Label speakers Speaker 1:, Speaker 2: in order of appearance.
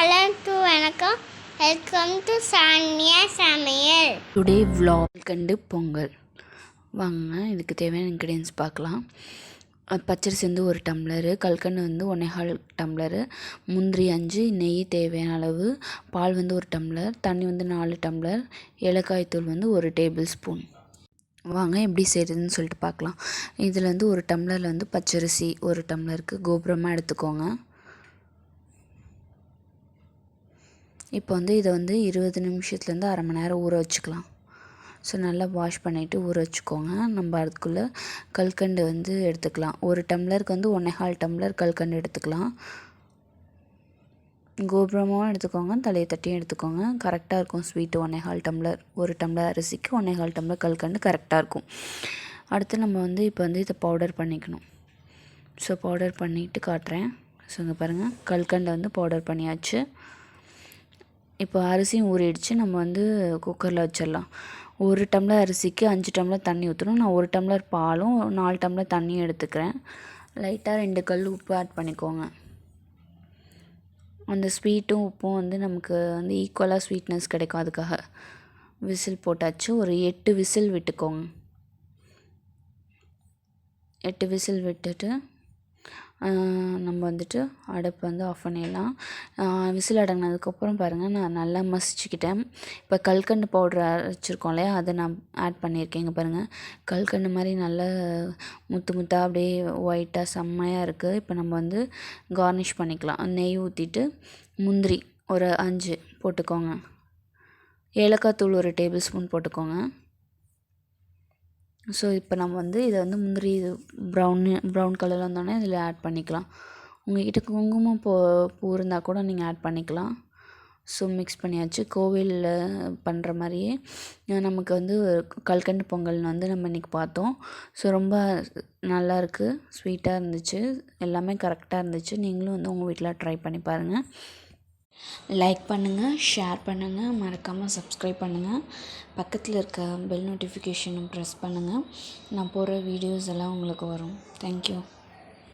Speaker 1: Hello வணக்கம். Welcome to Sania சமையல்.
Speaker 2: Today vlog கல்கண்டு பொங்கல். வாங்க இதுக்கு தேவையான இன்க்ரீடியன்ஸ் பார்க்கலாம். பச்சரிசி வந்து 1 டம்ளரு, கல்கண்டு வந்து 1.25 டம்ளரு, முந்திரி 5, நெய் தேவையான அளவு, பால் வந்து 1 டம்ளர், தண்ணி வந்து 4 டம்ளர், ஏலக்காய் தூள் வந்து 1 டேபிள் ஸ்பூன். வாங்க எப்படி செய்கிறதுன்னு சொல்லிட்டு பார்க்கலாம். இதில் வந்து 1 டம்ளரில் வந்து பச்சரிசி 1 டம்ளருக்கு கோபுரமாக எடுத்துக்கோங்க. இப்போ வந்து இதை வந்து 20 நிமிஷத்துலேருந்து அரை மணி நேரம் ஊற வச்சுக்கலாம். ஸோ நல்லா வாஷ் பண்ணிவிட்டு ஊற வச்சுக்கோங்க. நம்ம அதுக்குள்ளே கல்கண்டு வந்து எடுத்துக்கலாம். 1 டம்ளருக்கு வந்து 1.25 டம்ளர் கல்கண்டு எடுத்துக்கலாம். கோபுரமாகவும் எடுத்துக்கோங்க, தலையை தட்டியும் எடுத்துக்கோங்க. கரெக்டாக இருக்கும் ஸ்வீட்டு. 1.25 டம்ளர், 1 டம்ளர் அரிசிக்கு 1.25 டம்ளர் கல்கண்டு கரெக்டாக இருக்கும். அடுத்து நம்ம வந்து இப்போ வந்து இதை பவுடர் பண்ணிக்கணும். ஸோ பவுடர் பண்ணிவிட்டு காட்டுறேன். ஸோ இங்கே பாருங்கள், கல்கண்டை வந்து பவுடர் பண்ணியாச்சு. இப்போ அரிசியும் ஊறிடுச்சு. நம்ம வந்து குக்கரில் வச்சிடலாம். 1 டம்ளர் அரிசிக்கு 5 டம்ளர் தண்ணி ஊற்றணும். நான் 1 டம்ளர் பாலும் 4 டம்ளர் தண்ணியும் எடுத்துக்கிறேன். லைட்டாக 2 கல் உப்பு ஆட் பண்ணிக்கோங்க. அந்த ஸ்வீட்டும் உப்பும் வந்து நமக்கு வந்து ஈக்குவலாக ஸ்வீட்னஸ் கிடைக்கும். அதுக்காக விசில் போட்டாச்சு. ஒரு 8 விசில் விட்டுக்கோங்க. 8 விசில் விட்டுட்டு நம்ம வந்துட்டு அடுப்பு வந்து ஆஃப் பண்ணிடலாம். விசில் அடங்கினதுக்கப்புறம் பாருங்கள், நான் நல்லா மசிச்சுக்கிட்டேன். இப்போ கல்கண்டு பவுட்ரு அரைச்சிருக்கோம் இல்லையா, அதை நான் ஆட் பண்ணியிருக்கேன். இங்கே பாருங்கள், கல்கண்டு மாதிரி நல்லா முத்து முத்தாக அப்படியே ஒயிட்டாக செம்மையாக இருக்குது. இப்போ நம்ம வந்து கார்னிஷ் பண்ணிக்கலாம். நெய் ஊற்றிட்டு முந்திரி ஒரு 5 போட்டுக்கோங்க. ஏலக்காய் தூள் 1 டேபிள் ஸ்பூன் போட்டுக்கோங்க. ஸோ இப்போ நம்ம வந்து இதை வந்து முந்திரி ப்ரௌன் கலரில் வந்தோடனே இதில் ஆட் பண்ணிக்கலாம். உங்கள்கிட்ட குங்குமம் பூ இருந்தால் கூட நீங்கள் ஆட் பண்ணிக்கலாம். ஸோ மிக்ஸ் பண்ணியாச்சு. கோவிலில் பண்ணுற மாதிரியே நமக்கு வந்து கல்கண்டு பொங்கல் வந்து நம்ம இன்றைக்கி பார்த்தோம். ஸோ ரொம்ப நல்லாயிருக்கு, ஸ்வீட்டாக இருந்துச்சு, எல்லாமே கரெக்டாக இருந்துச்சு. நீங்களும் வந்து உங்கள் வீட்டில் ட்ரை பண்ணி பாருங்கள். லைக் பண்ணுங்கள், ஷேர் பண்ணுங்கள், மறக்காமல் சப்ஸ்கிரைப் பண்ணுங்கள். பக்கத்தில் இருக்க பெல் நோட்டிஃபிகேஷனும் ப்ரெஸ் பண்ணுங்கள். நான் போடுற வீடியோஸ் எல்லாம் உங்களுக்கு வரும். தேங்க்யூ.